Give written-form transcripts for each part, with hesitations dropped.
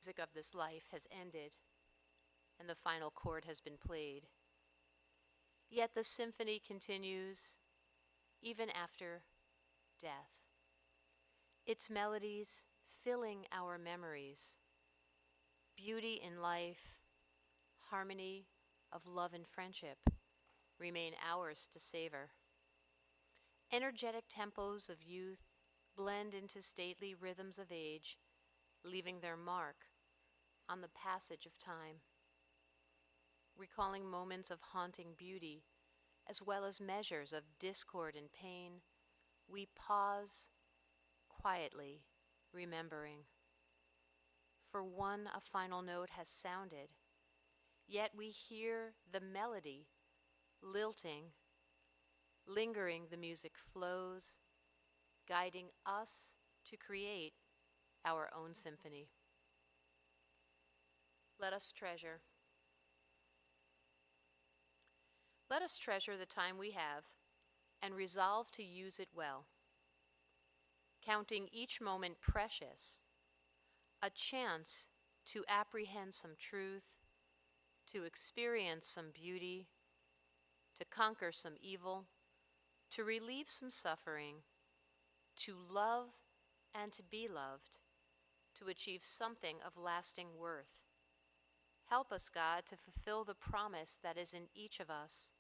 music of this life has ended and the final chord has been played. Yet the symphony continues even after death. Its melodies filling our memories, beauty in life, harmony of love and friendship remain ours to savor. Energetic tempos of youth blend into stately rhythms of age, leaving their mark on the passage of time. Recalling moments of haunting beauty, as well as measures of discord and pain, we pause quietly, remembering. For one, a final note has sounded, yet we hear the melody lilting, lingering. The music flows, guiding us to create our own symphony. Let us treasure. Let us treasure the time we have and resolve to use it well, counting each moment precious, a chance to apprehend some truth, to experience some beauty, to conquer some evil, to relieve some suffering, to love and to be loved, to achieve something of lasting worth. Help us, God, to fulfill the promise that is in each of us,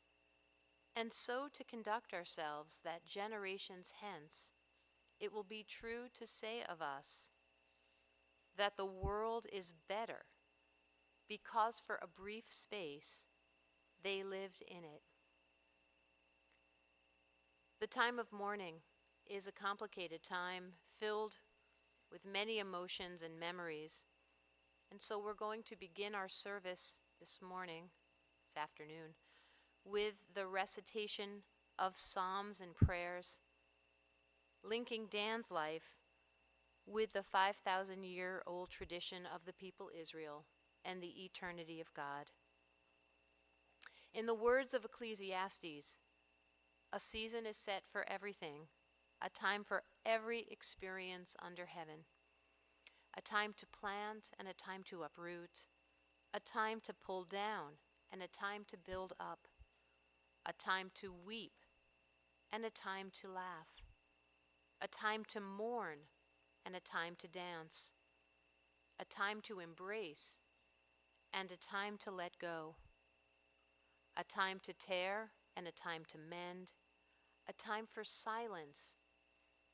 and so to conduct ourselves that generations hence it will be true to say of us that the world is better because for a brief space they lived in it. The time of mourning is a complicated time filled with many emotions and memories, and so we're going to begin our service this afternoon, with the recitation of psalms and prayers, linking Dan's life with the 5,000-year-old tradition of the people Israel and the eternity of God. In the words of Ecclesiastes, a season is set for everything, a time for every experience under heaven, a time to plant and a time to uproot, a time to pull down and a time to build up, a time to weep and a time to laugh, a time to mourn and a time to dance, a time to embrace and a time to let go, a time to tear and a time to mend, a time for silence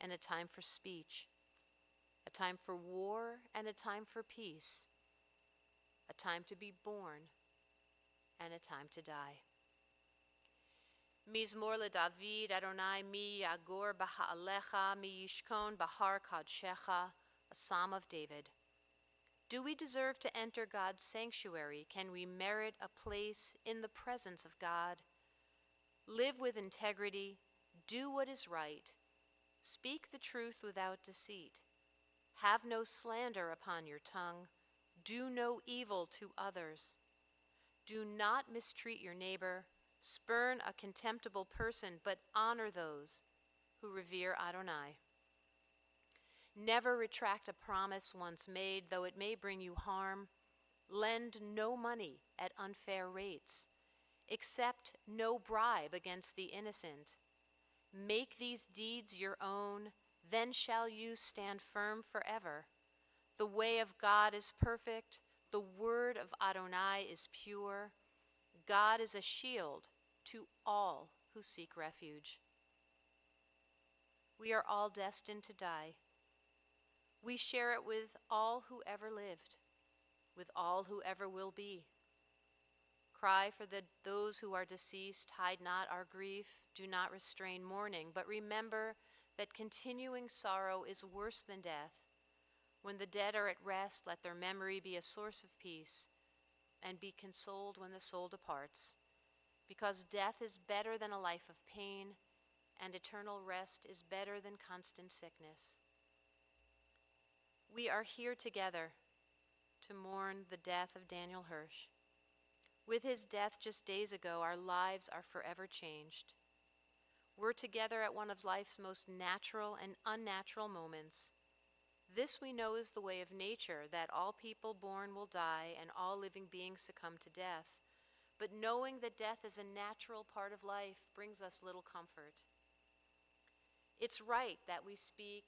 and a time for speech, a time for war and a time for peace, a time to be born and a time to die. Mizmor LeDavid, Adonai mi yagor b'ha'alecha, mi yishkon b'har kadshecha, a psalm of David. Do we deserve to enter God's sanctuary? Can we merit a place in the presence of God? Live with integrity, do what is right, speak the truth without deceit. Have no slander upon your tongue, do no evil to others. Do not mistreat your neighbor, spurn a contemptible person, but honor those who revere Adonai. Never retract a promise once made, though it may bring you harm. Lend no money at unfair rates. Accept no bribe against the innocent. Make these deeds your own, then shall you stand firm forever. The way of God is perfect, the word of Adonai is pure. God is a shield to all who seek refuge. We are all destined to die. We share it with all who ever lived, with all who ever will be. Cry for those who are deceased, hide not our grief, do not restrain mourning, but remember that continuing sorrow is worse than death. When the dead are at rest, let their memory be a source of peace, and be consoled when the soul departs, because death is better than a life of pain, and eternal rest is better than constant sickness. We are here together to mourn the death of Daniel Hirsch. With his death just days ago, our lives are forever changed. We're together at one of life's most natural and unnatural moments. This we know is the way of nature, that all people born will die and all living beings succumb to death. But knowing that death is a natural part of life brings us little comfort. It's right that we speak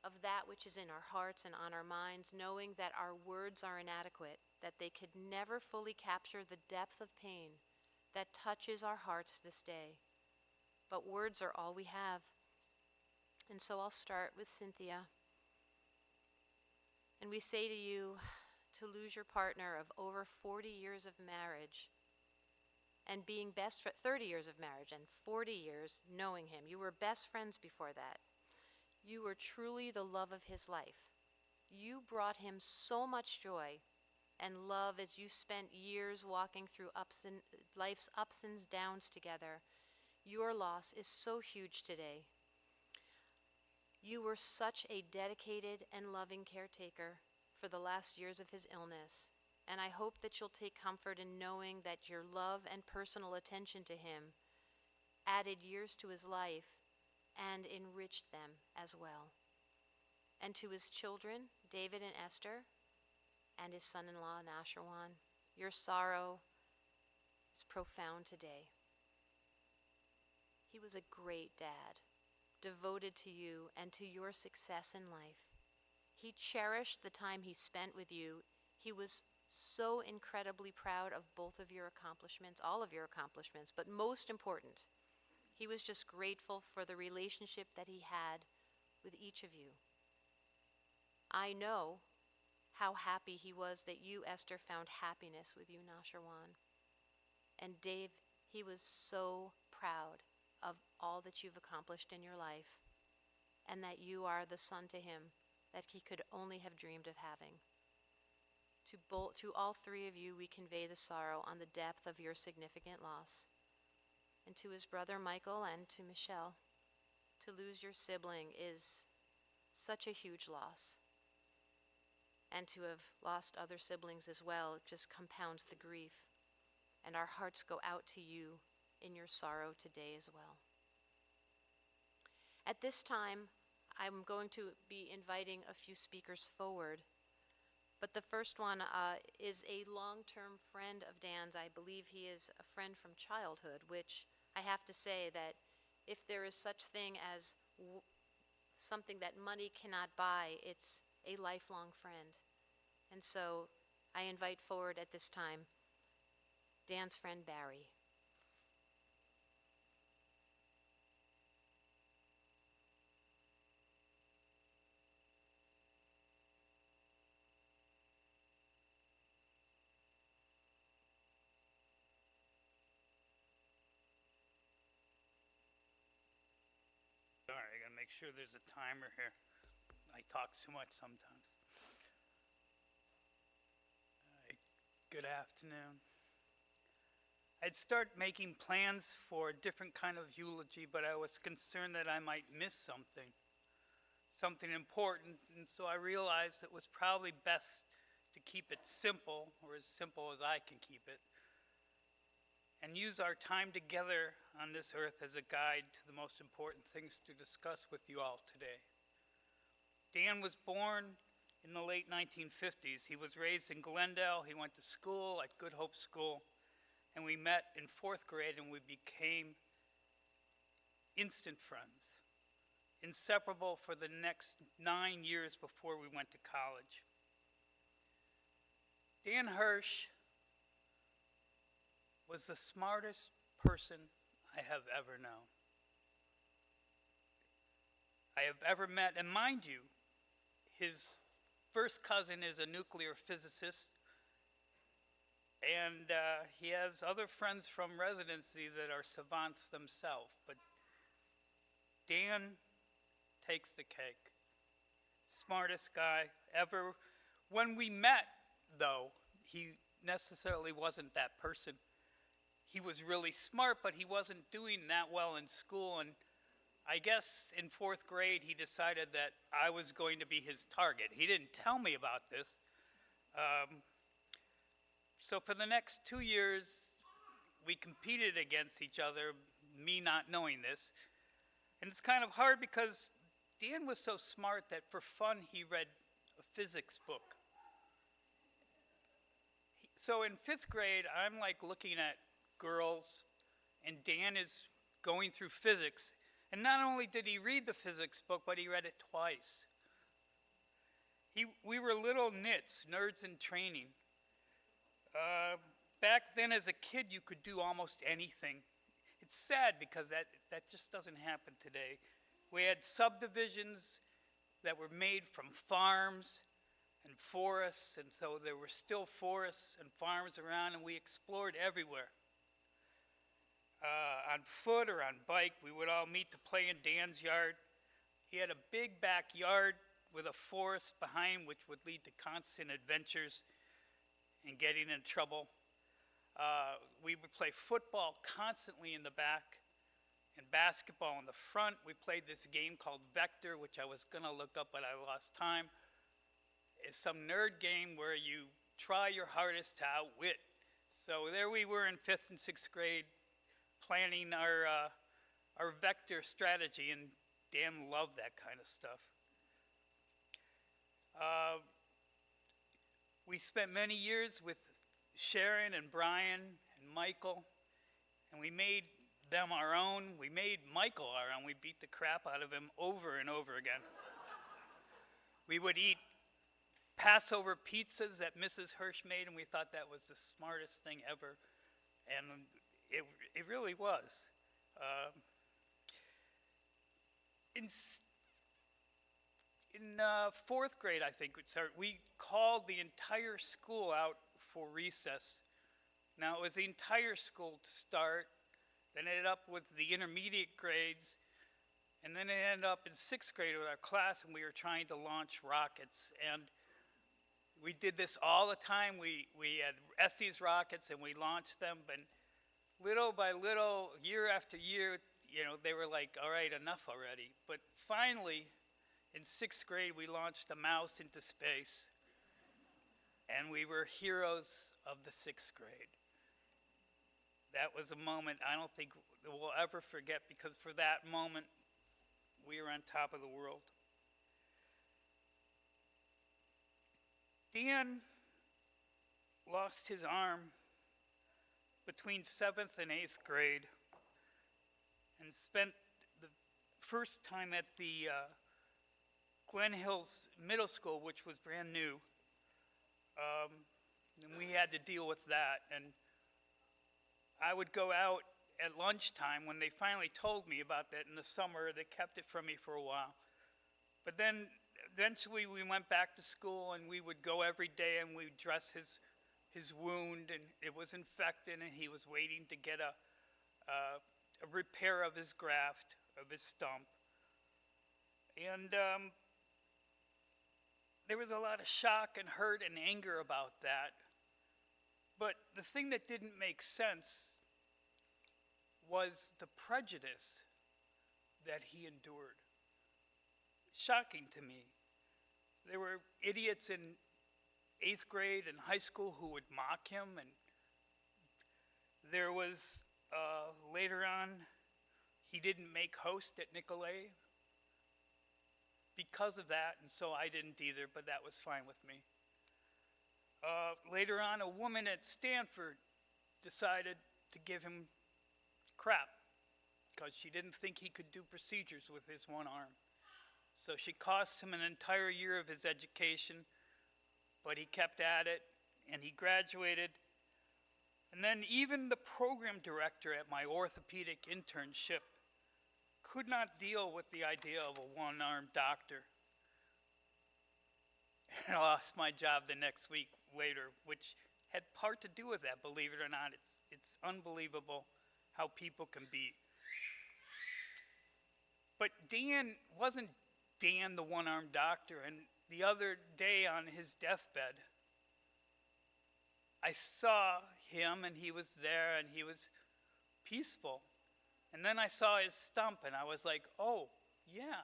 of that which is in our hearts and on our minds, knowing that our words are inadequate, that they could never fully capture the depth of pain that touches our hearts this day. But words are all we have. And so I'll start with Cynthia. And we say to you, to lose your partner of over 40 years of marriage and being 30 years of marriage and 40 years knowing him. You were best friends before that. You were truly the love of his life. You brought him so much joy and love as you spent years walking through life's ups and downs together. Your loss is so huge today. You were such a dedicated and loving caretaker for the last years of his illness, and I hope that you'll take comfort in knowing that your love and personal attention to him added years to his life and enriched them as well. And to his children, David and Esther, and his son-in-law, Nashirwan, your sorrow is profound today. He was a great dad, devoted to you and to your success in life. He cherished the time he spent with you. He was so incredibly proud of both of your accomplishments, all of your accomplishments, but most important, he was just grateful for the relationship that he had with each of you. I know how happy he was that you, Esther, found happiness with you, Nashirwan. And Dave, he was so proud of all that you've accomplished in your life, and that you are the son to him that he could only have dreamed of having. To all three of you, we convey the sorrow on the depth of your significant loss. And to his brother Michael and to Michelle, to lose your sibling is such a huge loss. And to have lost other siblings as well just compounds the grief. And our hearts go out to you in your sorrow today as well. At this time, I'm going to be inviting a few speakers forward. But the first one is a long-term friend of Dan's. I believe he is a friend from childhood, which I have to say that if there is such thing as something that money cannot buy, it's a lifelong friend. And so I invite forward at this time Dan's friend Barry. All right, I gotta make sure there's a timer here. I talk too much sometimes. All right, good afternoon. I'd start making plans for a different kind of eulogy, but I was concerned that I might miss something important, and so I realized it was probably best to keep it simple, or as simple as I can keep it, and use our time together on this earth as a guide to the most important things to discuss with you all today. Dan was born in the late 1950s. He was raised in Glendale. He went to school at Good Hope School, and we met in 4th grade, and we became instant friends, inseparable for the next 9 years before we went to college. Dan Hirsch was the smartest person I have ever known. I have ever met, and mind you, his first cousin is a nuclear physicist, and he has other friends from residency that are savants themselves, but Dan takes the cake. Smartest guy ever. When we met, though, he necessarily wasn't that person. He was really smart, but he wasn't doing that well in school, and I guess in 4th grade he decided that I was going to be his target. He didn't tell me about this. So for the next 2 years, we competed against each other, me not knowing this. And it's kind of hard because Dan was so smart that for fun he read physics book. So in 5th grade, I'm like looking at girls, and Dan is going through physics. And not only did he read the physics book, but he read it twice. We were little nits, nerds in training. Back then as a kid, you could do almost anything. It's sad because that just doesn't happen today. We had subdivisions that were made from farms and forests, and so there were still forests and farms around, and we explored everywhere. On foot or on bike, we would all meet to play in Dan's yard. He had a big backyard with a forest behind, which would lead to constant adventures and getting in trouble. We would play football constantly in the back and basketball in the front. We played this game called Vector, which I was going to look up, but I lost time. It's some nerd game where you try your hardest to outwit. So there we were in 5th and 6th grade planning our Vector strategy, and Dan loved that kind of stuff. We spent many years with Sharon and Brian and Michael, and we made them our own. We made Michael our own. We beat the crap out of him over and over again. We would eat Passover pizzas that Mrs. Hirsch made, and we thought that was the smartest thing ever. And it really was. In 4th grade, I think, we called the entire school out for recess. Now, it was the entire school to start, then it ended up with the intermediate grades, and then it ended up in 6th grade with our class, and we were trying to launch rockets. And we did this all the time. We had Estes rockets, and we launched them, but little by little, year after year, they were like, all right, enough already. But finally, in 6th grade, we launched a mouse into space, and we were heroes of the 6th grade. That was a moment I don't think we'll ever forget, because for that moment, we were on top of the world. Dan lost his arm between 7th and 8th grade and spent the first time at the Glen Hills Middle School, which was brand new. And we had to deal with that. And I would go out at lunchtime when they finally told me about that in the summer. They kept it from me for a while. But then eventually we went back to school, and we would go every day, and we'd dress his wound, and it was infected, and he was waiting to get a repair of his graft, of his stump. And there was a lot of shock and hurt and anger about that. But the thing that didn't make sense was the prejudice that he endured. Shocking to me. There were idiots in 8th grade and high school who would mock him, and there was, later on, he didn't make host at Nicolay because of that, and so I didn't either, but that was fine with me. Later on, a woman at Stanford decided to give him crap because she didn't think he could do procedures with his one arm. So she cost him an entire year of his education, but he kept at it, and he graduated. And then even the program director at my orthopedic internship could not deal with the idea of a one-armed doctor. And I lost my job the next week later, which had part to do with that, believe it or not. It's unbelievable how people can be. But Dan wasn't Dan the one-armed doctor, and the other day on his deathbed, I saw him, and he was there, and he was peaceful. And then I saw his stump, and I was like, oh, yeah.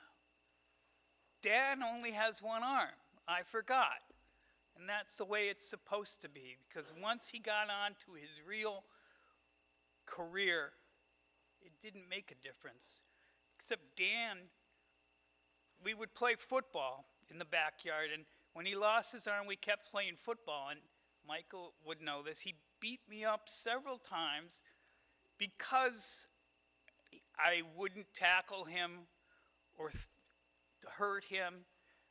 Dan only has one arm. I forgot. And that's the way it's supposed to be, because once he got on to his real career, it didn't make a difference. Except Dan, we would play football in the backyard, and When he lost his arm, we kept playing football, and Michael would know this. He beat me up several times because I wouldn't tackle him or hurt him.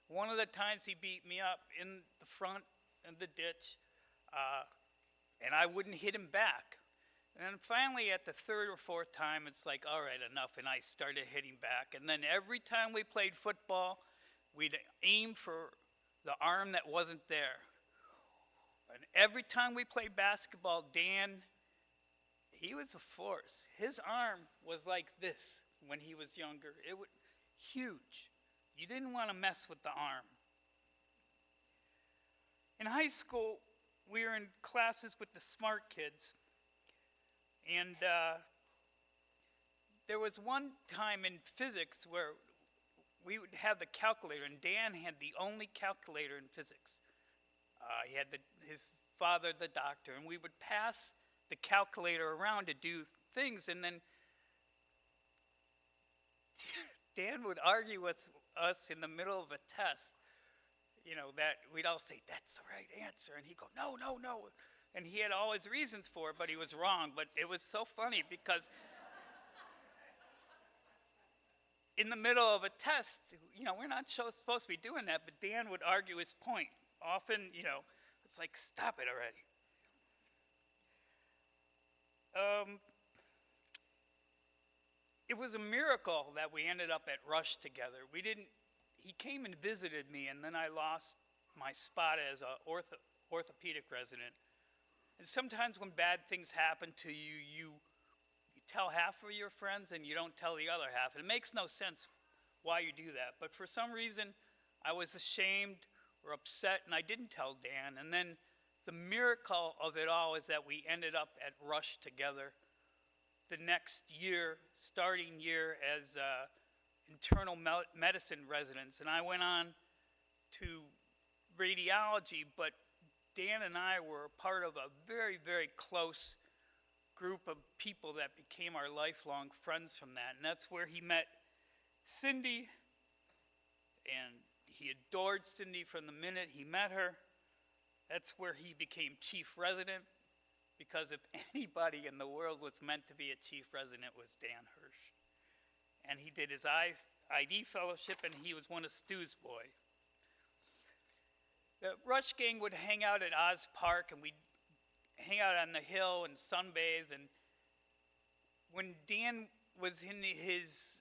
One of the times he beat me up in the front of the ditch, and I wouldn't hit him back. And then finally, at the third or fourth time, it's like, all right, enough, and I started hitting back. And then every time we played football, we'd aim for the arm that wasn't there. And every time we played basketball, Dan, he was a force. His arm was like this when he was younger. It was huge. You didn't want to mess with the arm. In high school, we were in classes with the smart kids. And there was one time in physics where we would have the calculator, and Dan had the only calculator in physics. He had his father, the doctor, and we would pass the calculator around to do things, and then Dan would argue with us in the middle of a test, that we'd all say, that's the right answer, and he'd go, no, no, no, and he had all his reasons for it, but he was wrong. But it was so funny because in the middle of a test, we're not supposed to be doing that, but Dan would argue his point. Often, it's like, stop it already. It was a miracle that we ended up at Rush together. He came and visited me, and then I lost my spot as an orthopedic resident. And sometimes when bad things happen to you, you tell half of your friends and you don't tell the other half. It makes no sense why you do that. But for some reason, I was ashamed or upset, and I didn't tell Dan. And then the miracle of it all is that we ended up at Rush together the next year, starting year as internal medicine residents. And I went on to radiology, but Dan and I were part of a very, very close group of people that became our lifelong friends from that. And that's where he met Cindy, and he adored Cindy from the minute he met her. That's where he became chief resident, because if anybody in the world was meant to be a chief resident, it was Dan Hirsch. And he did his ID fellowship, and he was one of Stu's boys. The Rush gang would hang out at Oz Park, and we'd hang out on the hill and sunbathe. And when Dan was in his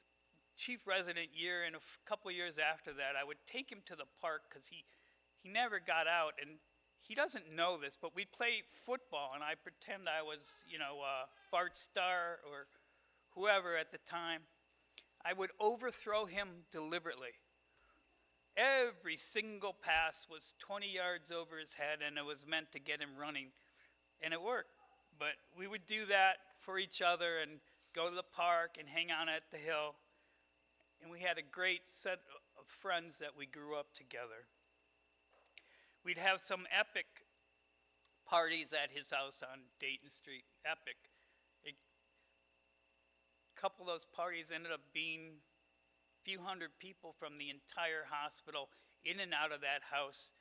chief resident year, and a couple years after that, I would take him to the park because he never got out. And he doesn't know this, but we'd play football, and I pretend I was, Bart Starr or whoever at the time. I would overthrow him deliberately. Every single pass was 20 yards over his head, and it was meant to get him running, and it worked. But we would do that for each other and go to the park and hang out at the hill, and we had a great set of friends that we grew up together. We'd have some epic parties at his house on Dayton Street, epic. A couple of those parties ended up being few hundred people from the entire hospital in and out of that house.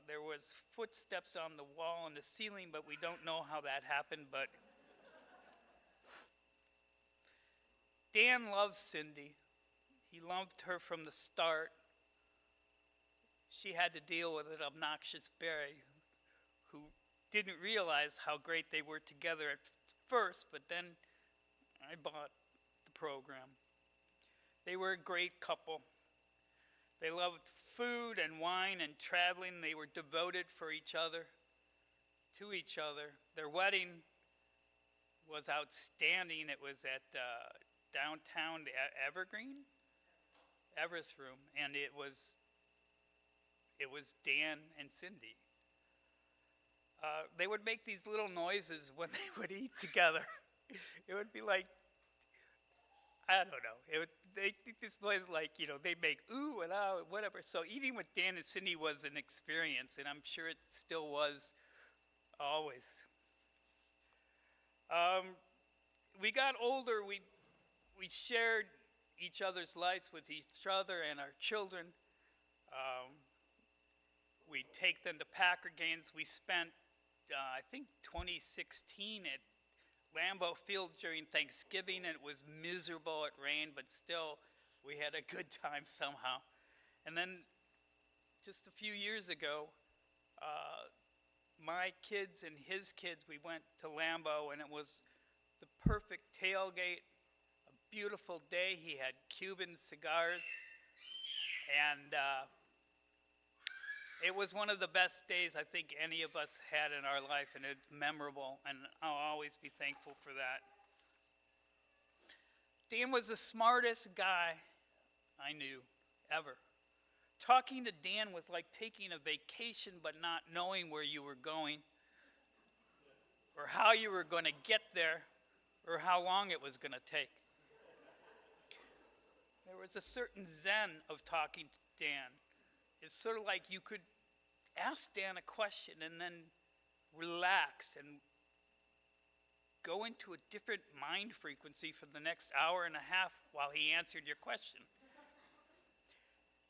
There was footsteps on the wall and the ceiling, but we don't know how that happened. But Dan loved Cindy. He loved her from the start. She had to deal with an obnoxious Barry who didn't realize how great they were together at first, but then I bought the program. They were a great couple. They loved food and wine and traveling. They were devoted for each other, to each other. Their wedding was outstanding. It was at downtown Everest Room, and it was Dan and Cindy. They would make these little noises when they would eat together. It would be like, I don't know. They think this noise like, they make ooh and ah, whatever. So eating with Dan and Cindy was an experience, and I'm sure it still was always. We got older. We shared each other's lives with each other and our children. We'd take them to Packer games. We spent, I think, 2016 at Lambeau Field during Thanksgiving. It was miserable, it rained, but still, we had a good time somehow. And then, just a few years ago, my kids and his kids, we went to Lambeau, and it was the perfect tailgate, a beautiful day. He had Cuban cigars, and it was one of the best days I think any of us had in our life, and it's memorable, and I'll always be thankful for that. Dan was the smartest guy I knew ever. Talking to Dan was like taking a vacation but not knowing where you were going, or how you were going to get there, or how long it was going to take. There was a certain zen of talking to Dan. It's sort of like you could ask Dan a question and then relax and go into a different mind frequency for the next hour and a half while he answered your question.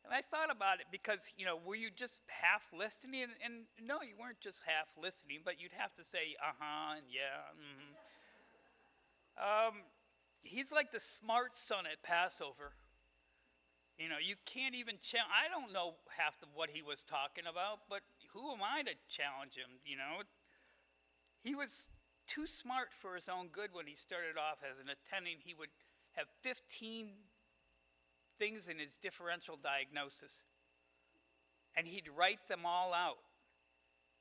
And I thought about it because, were you just half listening? And no, you weren't just half listening, but you'd have to say, and yeah, he's like the smart son at Passover. You can't even challenge. I don't know half of what he was talking about, but who am I to challenge him, He was too smart for his own good when he started off as an attending. He would have 15 things in his differential diagnosis, and he'd write them all out,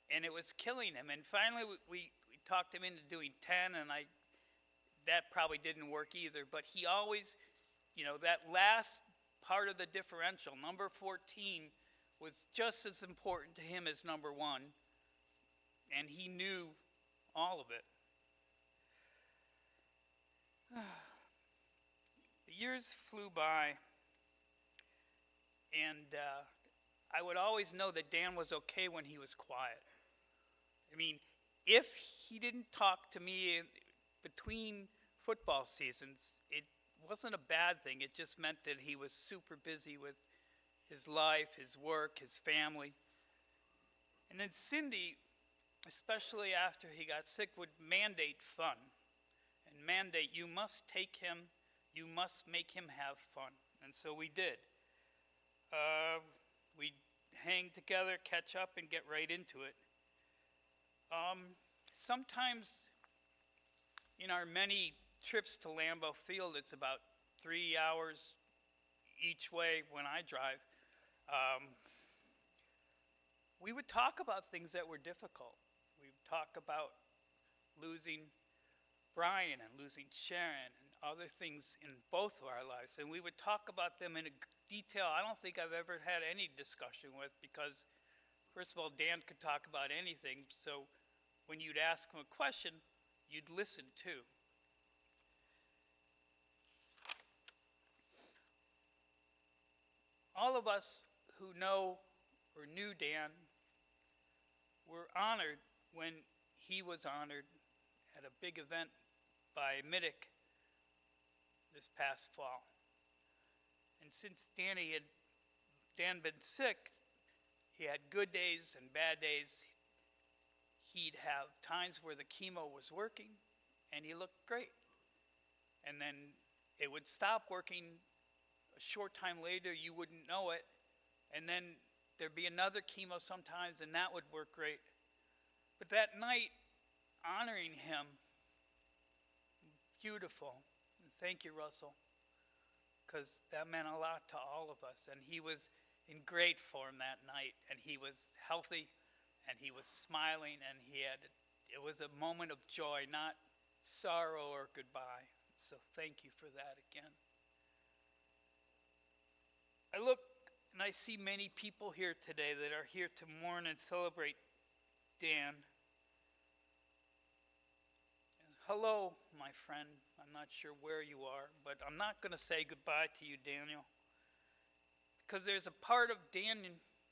and it was killing him. And finally, we talked him into doing 10, and that probably didn't work either. But he always, that last part of the differential, number 14, was just as important to him as number 1, and he knew all of it. The years flew by, and I would always know that Dan was okay when he was quiet. I mean, if he didn't talk to me between football seasons, it wasn't a bad thing. It just meant that he was super busy with his life, his work, his family. And then Cindy, especially after he got sick, would mandate fun. And mandate, you must take him, you must make him have fun. And so we did. We'd hang together, catch up, and get right into it. Sometimes in our many trips to Lambeau Field, it's about 3 hours each way when I drive. We would talk about things that were difficult. We would talk about losing Brian and losing Sharon and other things in both of our lives. And we would talk about them in a detail I don't think I've ever had any discussion with, because, first of all, Dan could talk about anything. So when you'd ask him a question, you'd listen too. All of us who know or knew Dan were honored when he was honored at a big event by Middick this past fall. And since Dan been sick, he had good days and bad days. He'd have times where the chemo was working and he looked great. And then it would stop working a short time later, you wouldn't know it. And then there'd be another chemo sometimes, and that would work great. But that night, honoring him, beautiful. And thank you, Russell, because that meant a lot to all of us. And he was in great form that night, and he was healthy, and he was smiling, and it was a moment of joy, not sorrow or goodbye. So thank you for that again. I look and I see many people here today that are here to mourn and celebrate Dan. And hello, my friend. I'm not sure where you are, but I'm not going to say goodbye to you, Daniel, because there's a part of Dan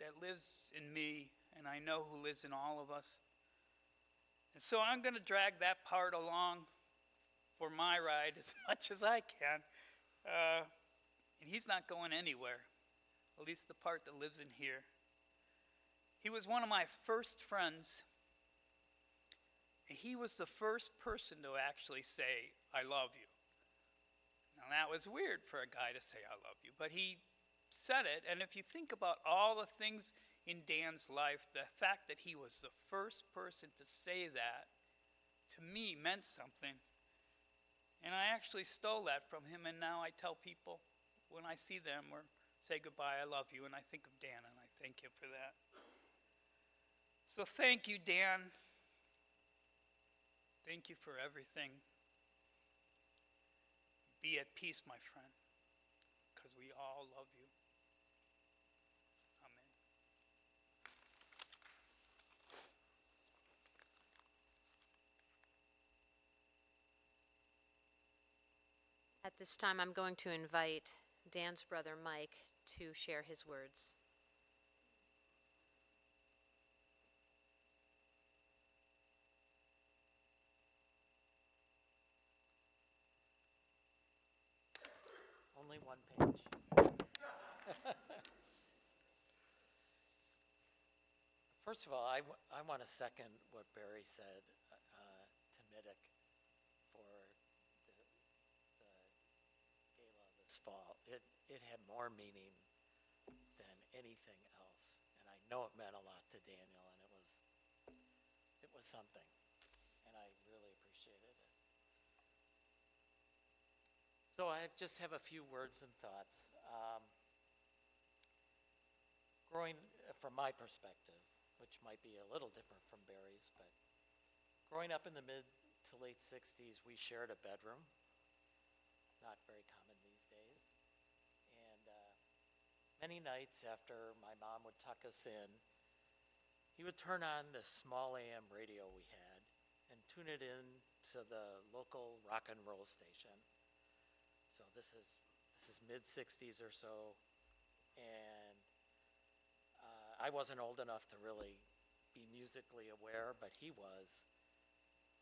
that lives in me, and I know who lives in all of us. And so I'm going to drag that part along for my ride as much as I can. And he's not going anywhere, at least the part that lives in here. He was one of my first friends. He was the first person to actually say, "I love you." Now that was weird for a guy to say, "I love you," but he said it. And if you think about all the things in Dan's life, the fact that he was the first person to say that, to me, meant something. And I actually stole that from him, and now I tell people when I see them or say goodbye, "I love you," and I think of Dan, and I thank him for that. So thank you, Dan. Thank you for everything. Be at peace, my friend, because we all love you. Amen. At this time, I'm going to invite Dan's brother Mike to share his words. Only one page. First of all, I want to second what Barry said to Middick for the gala this fall. It had more meaning than anything else, and I know it meant a lot to Daniel, and it was something, and I really appreciated it. So I just have a few words and thoughts. From my perspective, which might be a little different from Barry's, but growing up in the mid to late 60s, we shared a bedroom. Not very common these days. And many nights after my mom would tuck us in, he would turn on this small AM radio we had and tune it in to the local rock and roll station. So this is mid 60s or so, and I wasn't old enough to really be musically aware, but he was,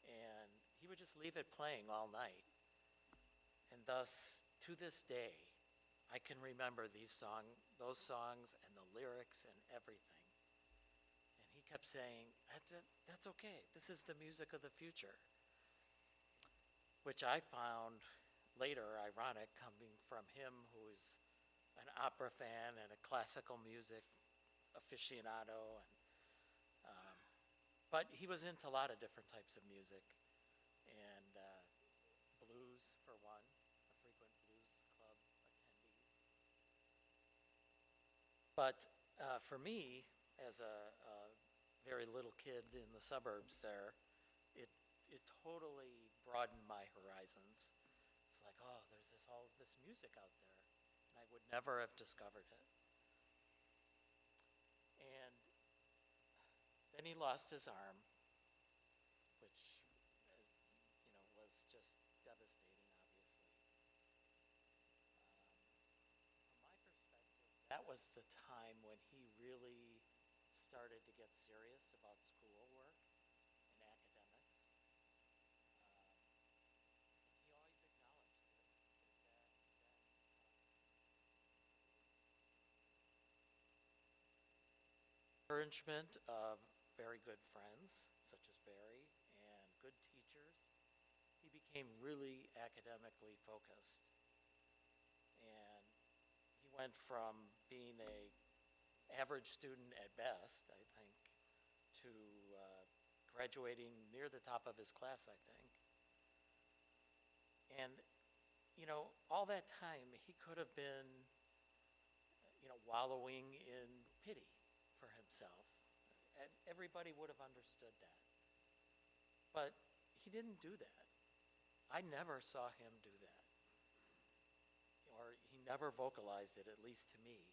and he would just leave it playing all night. And thus, to this day, I can remember those songs and the lyrics and everything. And he kept saying, that's okay, this is the music of the future, which I found later ironic, coming from him who is an opera fan and a classical music aficionado, but he was into a lot of different types of music, and blues for one, a frequent blues club attendee. But for me, as a very little kid in the suburbs there, it totally broadened my horizons. It's like, oh, there's all this music out there, and I would never have discovered it. And then he lost his arm, which, was just devastating, obviously. From my perspective, that was the time when he really started to get serious about schoolwork and academics. And he always acknowledged that encouragement of very good friends, such as Barry, and good teachers, he became really academically focused. And he went from being a average student at best, I think, to graduating near the top of his class, I think. And, all that time, he could have been, wallowing in pity for himself. And everybody would have understood that. But he didn't do that. I never saw him do that. Or he never vocalized it, at least to me.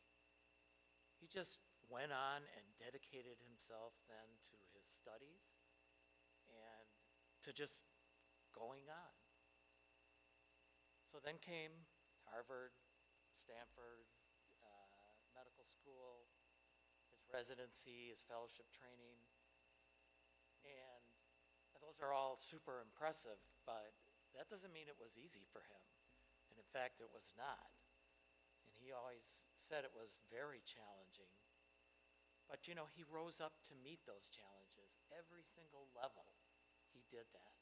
He just went on and dedicated himself then to his studies and to just going on. So then came Harvard, Stanford, medical school, his residency, his fellowship training, and those are all super impressive, but that doesn't mean it was easy for him. And in fact, it was not. And he always said it was very challenging. But, you know, he rose up to meet those challenges. Every single level, he did that.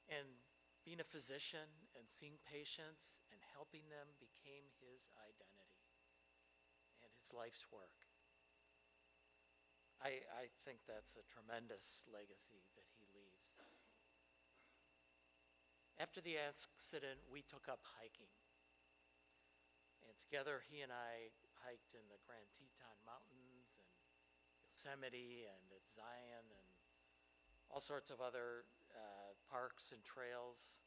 And being a physician and seeing patients and helping them became his identity and his life's work. I think that's a tremendous legacy that he leaves. After the accident, we took up hiking. And together, he and I hiked in the Grand Teton Mountains and Yosemite and at Zion and all sorts of other parks and trails.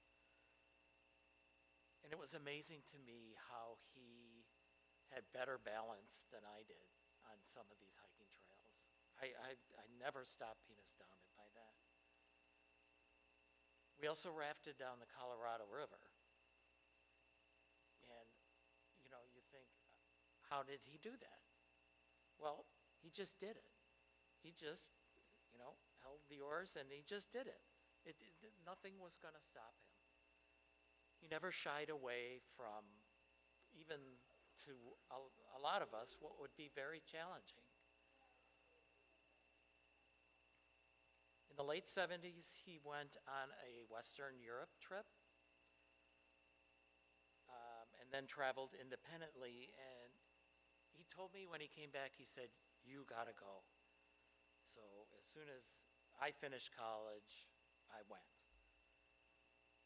And it was amazing to me how he had better balance than I did on some of these hiking trails. I never stopped being astounded by that. We also rafted down the Colorado River. And, you know, you think, how did he do that? Well, he just did it. He just, you know, held the oars and he just did it. Nothing was going to stop him. He never shied away from, even to a lot of us, what would be very challenging. In the late 70s, he went on a Western Europe trip and then traveled independently. And he told me when he came back, he said, "You gotta go." So as soon as I finished college, I went.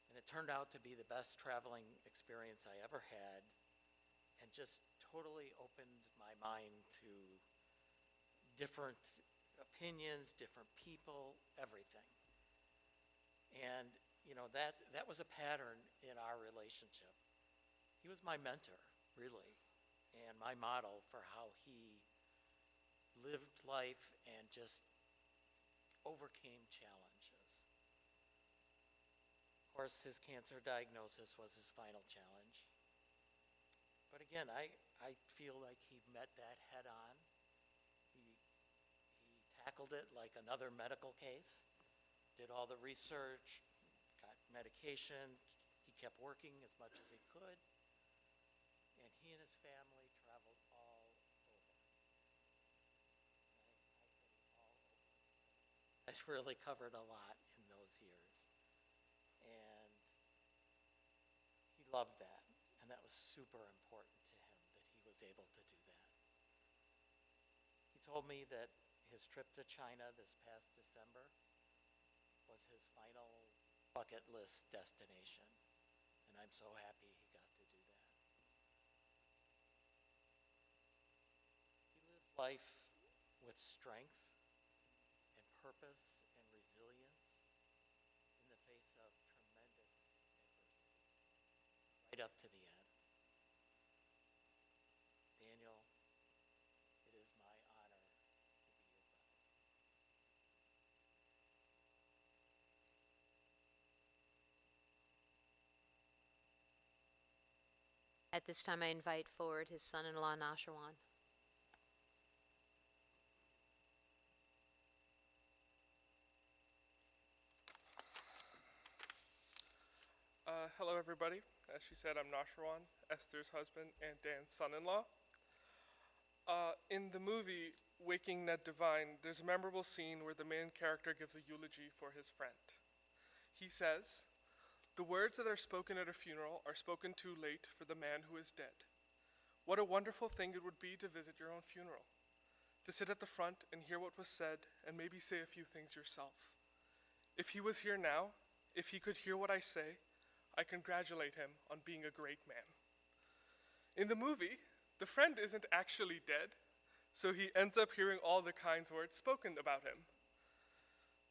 And it turned out to be the best traveling experience I ever had, and just totally opened my mind to different opinions, different people, everything. And, you know, that was a pattern in our relationship. He was my mentor, really, and my model for how he lived life and just overcame challenges. Of course, his cancer diagnosis was his final challenge. But again, I feel like he met that head on. He tackled it like another medical case, did all the research, got medication. He kept working as much as he could. And he and his family traveled all over. I really covered a lot in those years. And he loved that. And that was super important to him that he was able to do that. He told me that his trip to China this past December was his final bucket list destination. And I'm so happy he got to do that. He lived life with strength and purpose and resilience in the face of tremendous adversity, right up to the end. Daniel, it is my honor to be your brother. At this time, I invite forward his son-in-law, Nashirwan. Hello, everybody. As she said, I'm Nashirwan, Esther's husband and Dan's son-in-law. In the movie Waking Ned Divine, there's a memorable scene where the main character gives a eulogy for his friend. He says, "The words that are spoken at a funeral are spoken too late for the man who is dead. What a wonderful thing it would be to visit your own funeral, to sit at the front and hear what was said and maybe say a few things yourself. If he was here now, if he could hear what I say, I congratulate him on being a great man." In the movie, the friend isn't actually dead, so he ends up hearing all the kind words spoken about him.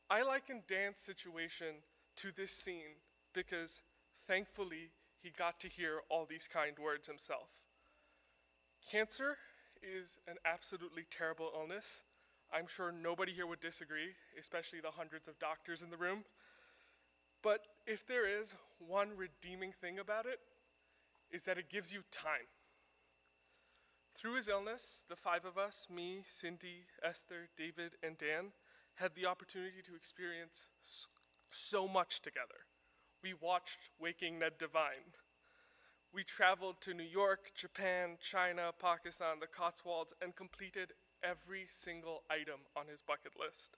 I liken Dan's situation to this scene because, thankfully, he got to hear all these kind words himself. Cancer is an absolutely terrible illness. I'm sure nobody here would disagree, especially the hundreds of doctors in the room. But if there is one redeeming thing about it, is that it gives you time. Through his illness, the five of us, me, Cindy, Esther, David, and Dan, had the opportunity to experience so much together. We watched Waking Ned Divine. We traveled to New York, Japan, China, Pakistan, the Cotswolds, and completed every single item on his bucket list.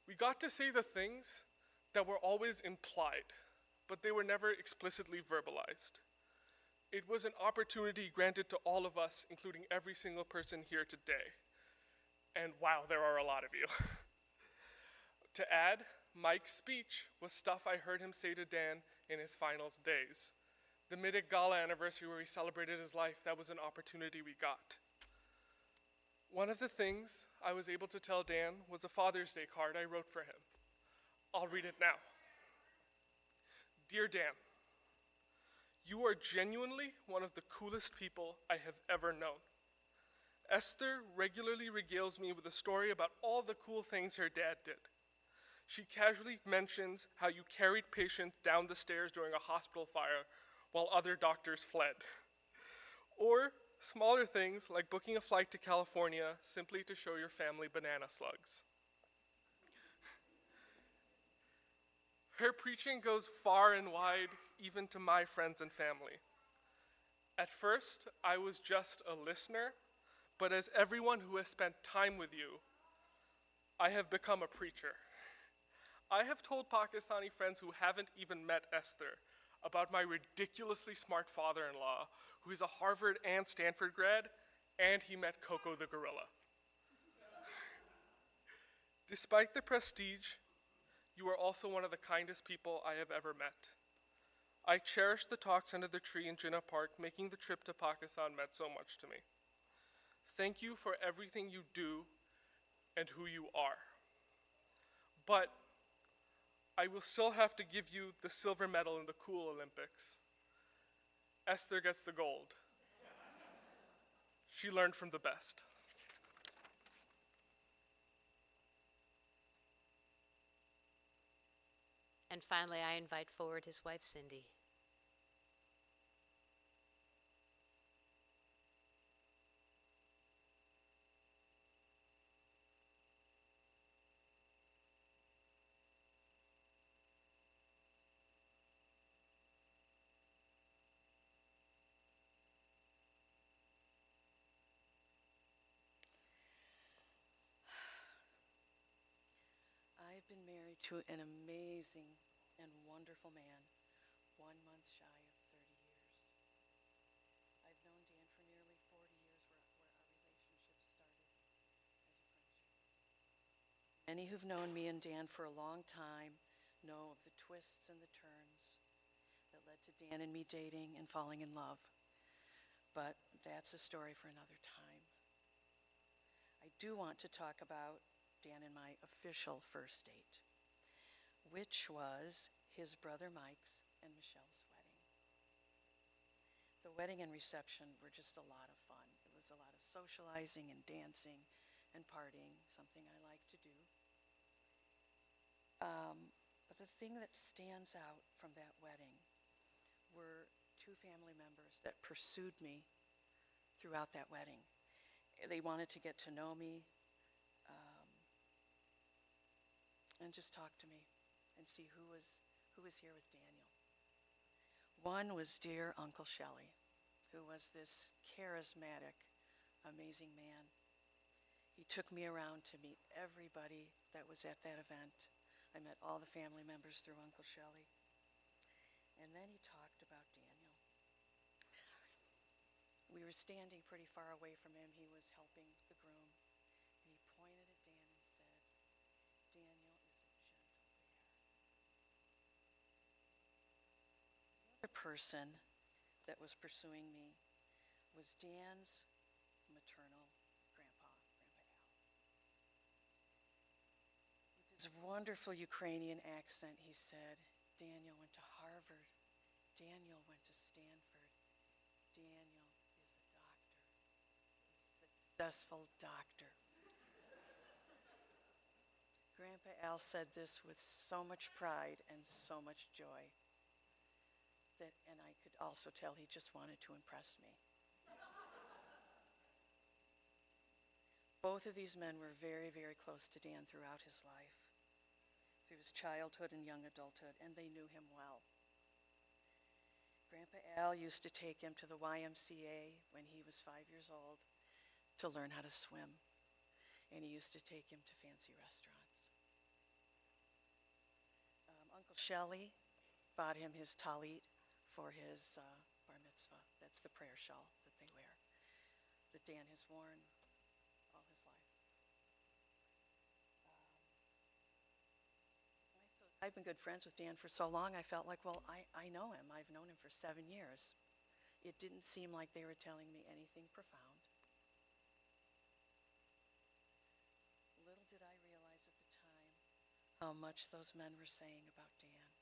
We got to say the things that were always implied, but they were never explicitly verbalized. It was an opportunity granted to all of us, including every single person here today. And wow, there are a lot of you. To add, Mike's speech was stuff I heard him say to Dan in his finals days. The Middick Gala anniversary where he celebrated his life, that was an opportunity we got. One of the things I was able to tell Dan was a Father's Day card I wrote for him. I'll read it now. Dear Dan, you are genuinely one of the coolest people I have ever known. Esther regularly regales me with a story about all the cool things her dad did. She casually mentions how you carried patients down the stairs during a hospital fire while other doctors fled. Or smaller things like booking a flight to California simply to show your family banana slugs. Her preaching goes far and wide, even to my friends and family. At first, I was just a listener, but as everyone who has spent time with you, I have become a preacher. I have told Pakistani friends who haven't even met Esther about my ridiculously smart father-in-law, who is a Harvard and Stanford grad, and he met Coco the gorilla. Despite the prestige, you are also one of the kindest people I have ever met. I cherish the talks under the tree in Jinnah Park. Making the trip to Pakistan meant so much to me. Thank you for everything you do and who you are. But I will still have to give you the silver medal in the cool Olympics. Esther gets the gold. She learned from the best. And finally, I invite forward his wife, Cindy. I've been married to an amazing and wonderful man, 1 month shy of 30 years. I've known Dan for nearly 40 years, where our relationship started as a friendship. Many who've known me and Dan for a long time know of the twists and the turns that led to Dan and me dating and falling in love. But that's a story for another time. I do want to talk about Dan and my official first date, which was his brother Mike's and Michelle's wedding. The wedding and reception were just a lot of fun. It was a lot of socializing and dancing and partying, something I like to do. But the thing that stands out from that wedding were two family members that pursued me throughout that wedding. They wanted to get to know me, and just talk to me and see who was here with Daniel. One was dear Uncle Shelley, who was this charismatic, amazing man. He took me around to meet everybody that was at that event. I met all the family members through Uncle Shelley. And then he talked about Daniel. We were standing pretty far away from him. He was helping the groom. And he pointed at Dan and said, Daniel is a gentle bear. The other person that was pursuing me was Dan's maternal grandpa, Grandpa Al. With his wonderful Ukrainian accent, he said, Daniel went to Harvard. Daniel went to Stanford. Daniel is a doctor, a successful doctor. Grandpa Al said this with so much pride and so much joy and I could also tell he just wanted to impress me. Both of these men were very, very close to Dan throughout his life, through his childhood and young adulthood, and they knew him well. Grandpa Al used to take him to the YMCA when he was 5 years old to learn how to swim. And he used to take him to fancy restaurants. Uncle Shelley bought him his talit for his bar mitzvah. That's the prayer shawl that they wear, that Dan has worn all his life. I've been good friends with Dan for so long, I felt like, well, I know him. I've known him for 7 years. It didn't seem like they were telling me anything profound. Little did I realize at the time how much those men were saying about Dan.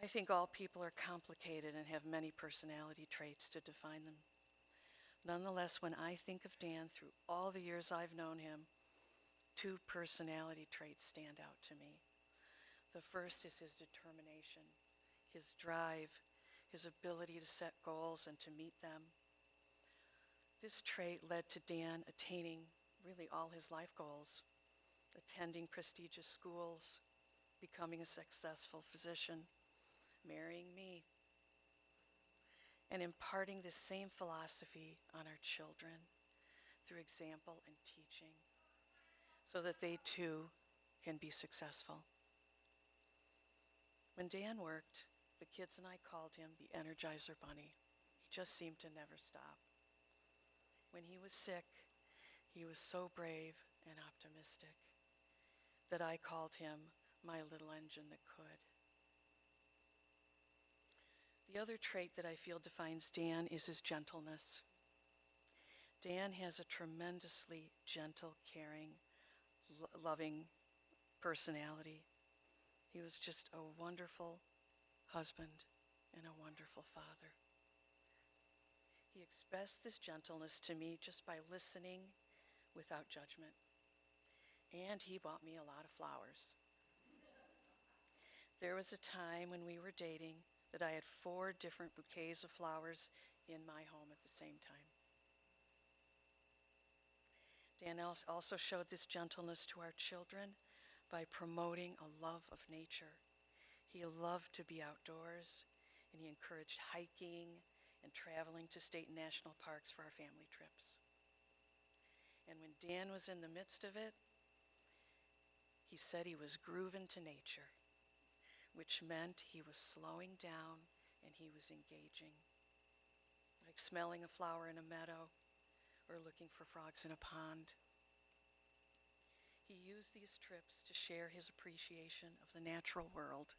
I think all people are complicated and have many personality traits to define them. Nonetheless, when I think of Dan through all the years I've known him, 2 personality traits stand out to me. The first is his determination, his drive, his ability to set goals and to meet them. This trait led to Dan attaining really all his life goals, attending prestigious schools, becoming a successful physician, marrying me, and imparting the same philosophy on our children through example and teaching so that they too can be successful. When Dan worked, the kids and I called him the Energizer Bunny. He just seemed to never stop. When he was sick, he was so brave and optimistic that I called him my little engine that could. The other trait that I feel defines Dan is his gentleness. Dan has a tremendously gentle, caring, loving personality. He was just a wonderful husband and a wonderful father. He expressed this gentleness to me just by listening without judgment. And he bought me a lot of flowers. There was a time when we were dating that I had 4 different bouquets of flowers in my home at the same time. Dan also showed this gentleness to our children by promoting a love of nature. He loved to be outdoors, and he encouraged hiking and traveling to state and national parks for our family trips. And when Dan was in the midst of it, he said he was grooving to nature, which meant he was slowing down and he was engaging, like smelling a flower in a meadow or looking for frogs in a pond. He used these trips to share his appreciation of the natural world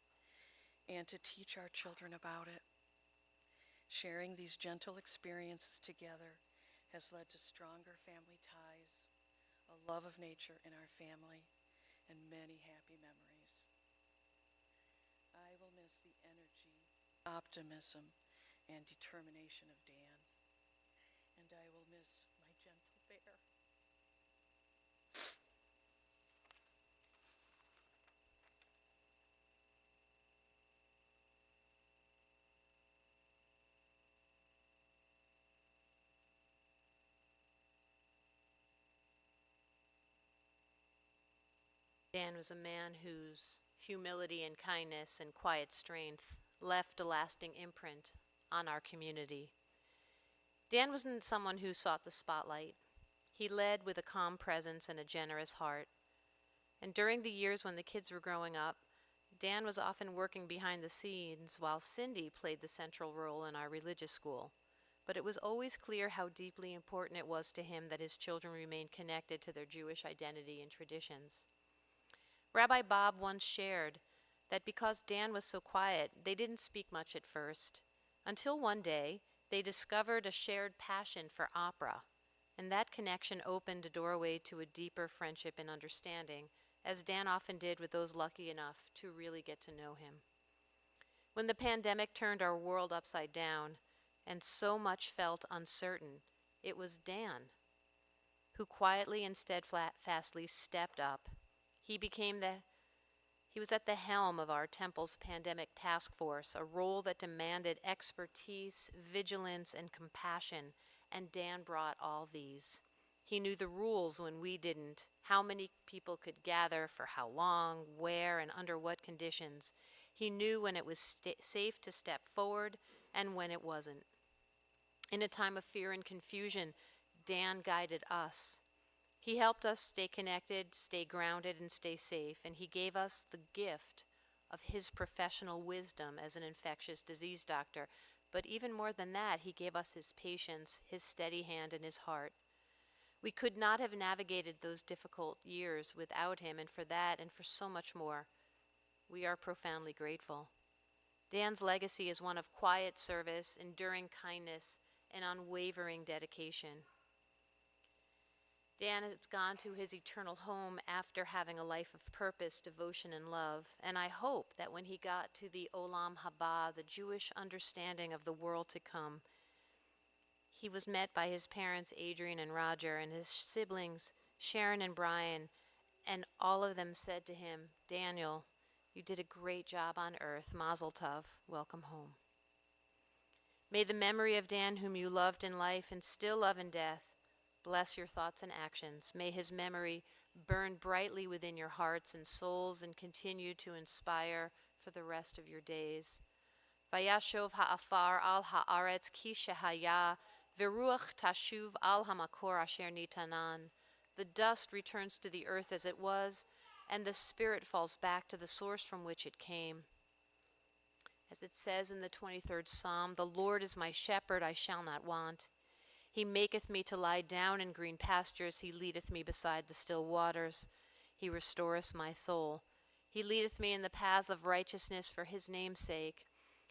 and to teach our children about it. Sharing these gentle experiences together has led to stronger family ties, a love of nature in our family, and many happy memories. I will miss the energy, optimism, and determination of Dan, and I will miss my gentle bear. Dan was a man whose humility and kindness and quiet strength left a lasting imprint on our community. Dan wasn't someone who sought the spotlight. He led with a calm presence and a generous heart. And during the years when the kids were growing up, Dan was often working behind the scenes while Cindy played the central role in our religious school. But it was always clear how deeply important it was to him that his children remained connected to their Jewish identity and traditions. Rabbi Bob once shared that because Dan was so quiet, they didn't speak much at first, until one day they discovered a shared passion for opera, and that connection opened a doorway to a deeper friendship and understanding, as Dan often did with those lucky enough to really get to know him. When the pandemic turned our world upside down and so much felt uncertain, it was Dan who quietly and steadfastly stepped up. He was at the helm of our temple's pandemic task force, a role that demanded expertise, vigilance, and compassion, and Dan brought all these. He knew the rules when we didn't, how many people could gather, for how long, where, and under what conditions. He knew when it was safe to step forward and when it wasn't. In a time of fear and confusion, Dan guided us. He helped us stay connected, stay grounded, and stay safe, and he gave us the gift of his professional wisdom as an infectious disease doctor. But even more than that, he gave us his patience, his steady hand, and his heart. We could not have navigated those difficult years without him, and for that and for so much more, we are profoundly grateful. Dan's legacy is one of quiet service, enduring kindness, and unwavering dedication. Dan has gone to his eternal home after having a life of purpose, devotion, and love, and I hope that when he got to the Olam Haba, the Jewish understanding of the world to come, he was met by his parents, Adrian and Roger, and his siblings, Sharon and Brian, and all of them said to him, "Daniel, you did a great job on earth. Mazel tov. Welcome home." May the memory of Dan, whom you loved in life and still love in death, bless your thoughts and actions. May his memory burn brightly within your hearts and souls and continue to inspire for the rest of your days. Vayashov ha'afar al ha'aretz ki shehaya, v'ruach tashuv al hamakor asher nitanan. The dust returns to the earth as it was, and the spirit falls back to the source from which it came. As it says in the 23rd Psalm, "The Lord is my shepherd, I shall not want. He maketh me to lie down in green pastures. He leadeth me beside the still waters. He restoreth my soul. He leadeth me in the paths of righteousness for his name's sake.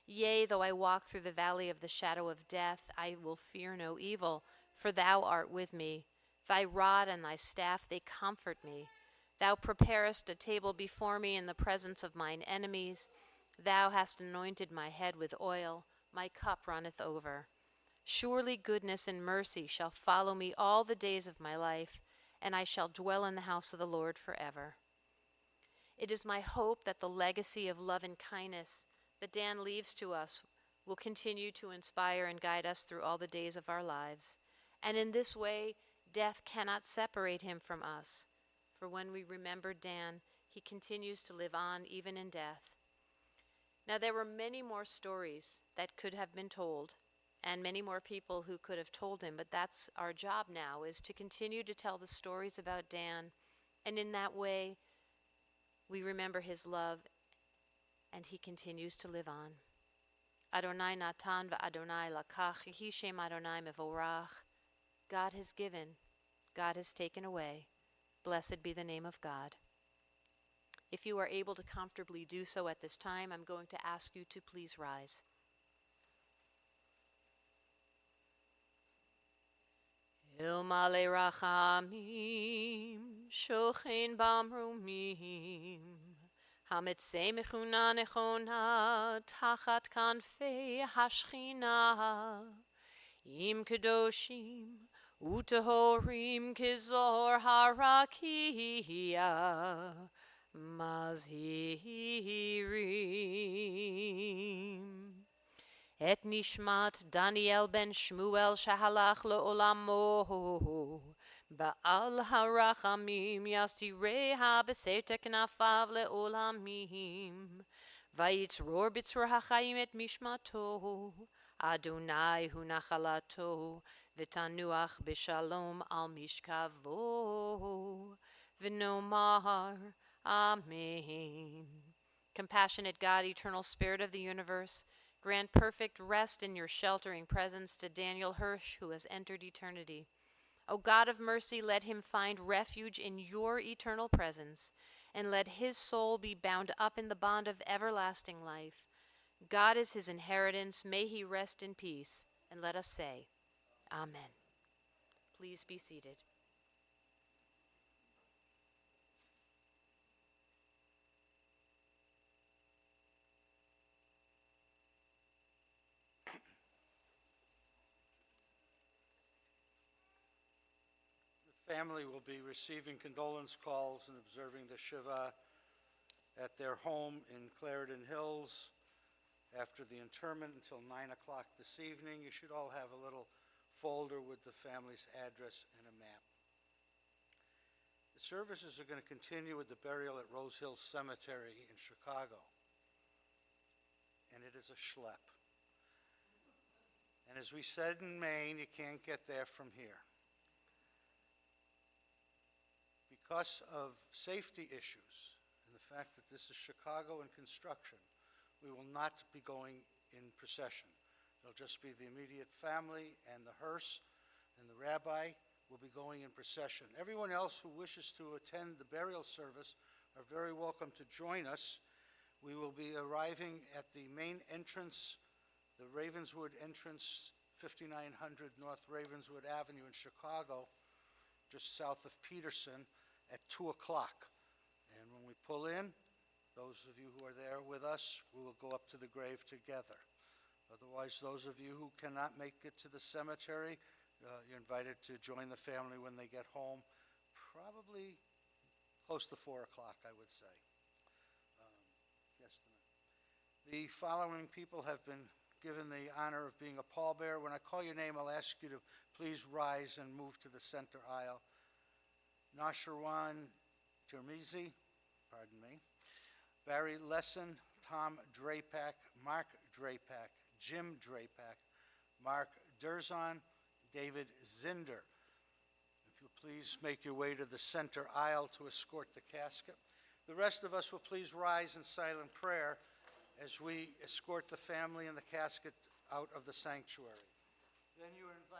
Yea, though I walk through the valley of the shadow of death, I will fear no evil, for thou art with me. Thy rod and thy staff, they comfort me. Thou preparest a table before me in the presence of mine enemies. Thou hast anointed my head with oil. My cup runneth over. Surely goodness and mercy shall follow me all the days of my life, and I shall dwell in the house of the Lord forever." It is my hope that the legacy of love and kindness that Dan leaves to us will continue to inspire and guide us through all the days of our lives. And in this way, death cannot separate him from us. For when we remember Dan, he continues to live on even in death. Now, there were many more stories that could have been told, and many more people who could have told him, but that's our job now, is to continue to tell the stories about Dan, and in that way, we remember his love, and he continues to live on. Adonai natan v'Adonai lakach, yehi shem Adonai mevorach. God has given, God has taken away. Blessed be the name of God. If you are able to comfortably do so at this time, I'm going to ask you to please rise. Ilmale rachamim, shochen bamrumim, hamitzei mechuna nechona, tachat kanfei hashchina, im kedoshim, utahorim kizor harakia, mazhirim. Et nishmat Daniel ben Shmuel shahalach le'olamo, ba'al harachamim yastireha b'seter knafav le'olamim, vayitzror b'tzror hachayim et mishmato, Adonai hu nachalato, v'tanuach b'shalom al mishkavo, v'nomar Amen. Compassionate God, eternal Spirit of the universe, grant perfect rest in your sheltering presence to Daniel Hirsch, who has entered eternity. O God of mercy, let him find refuge in your eternal presence, and let his soul be bound up in the bond of everlasting life. God is his inheritance. May he rest in peace. And let us say, Amen. Please be seated. Family will be receiving condolence calls and observing the Shiva at their home in Clarendon Hills after the interment until 9 o'clock this evening. You should all have a little folder with the family's address and a map. The services are going to continue with the burial at Rose Hill Cemetery in Chicago. it is a schlep. And as we said in Maine, you can't get there from here. Because of safety issues and the fact that this is Chicago in construction, we will not be going in procession. It'll just be the immediate family and the hearse, and the rabbi will be going in procession. Everyone else who wishes to attend the burial service are very welcome to join us. We will be arriving at the main entrance, the Ravenswood entrance, 5900 North Ravenswood Avenue in Chicago, just south of Peterson, at 2 o'clock. And when we pull in, those of you who are there with us, we will go up to the grave together. Otherwise, those of you who cannot make it to the cemetery, you're invited to join the family when they get home, probably close to 4 o'clock, I would say. Guesstimate. The following people have been given the honor of being a pallbearer. When I call your name, I'll ask you to please rise and move to the center aisle. Nasharwan Termizi, pardon me, Barry Lesson, Tom Drapak, Mark Drapak, Jim Drapak, Mark Durzon, David Zinder. If you'll please make your way to the center aisle to escort the casket. The rest of us will please rise in silent prayer as we escort the family and the casket out of the sanctuary. Then you are invited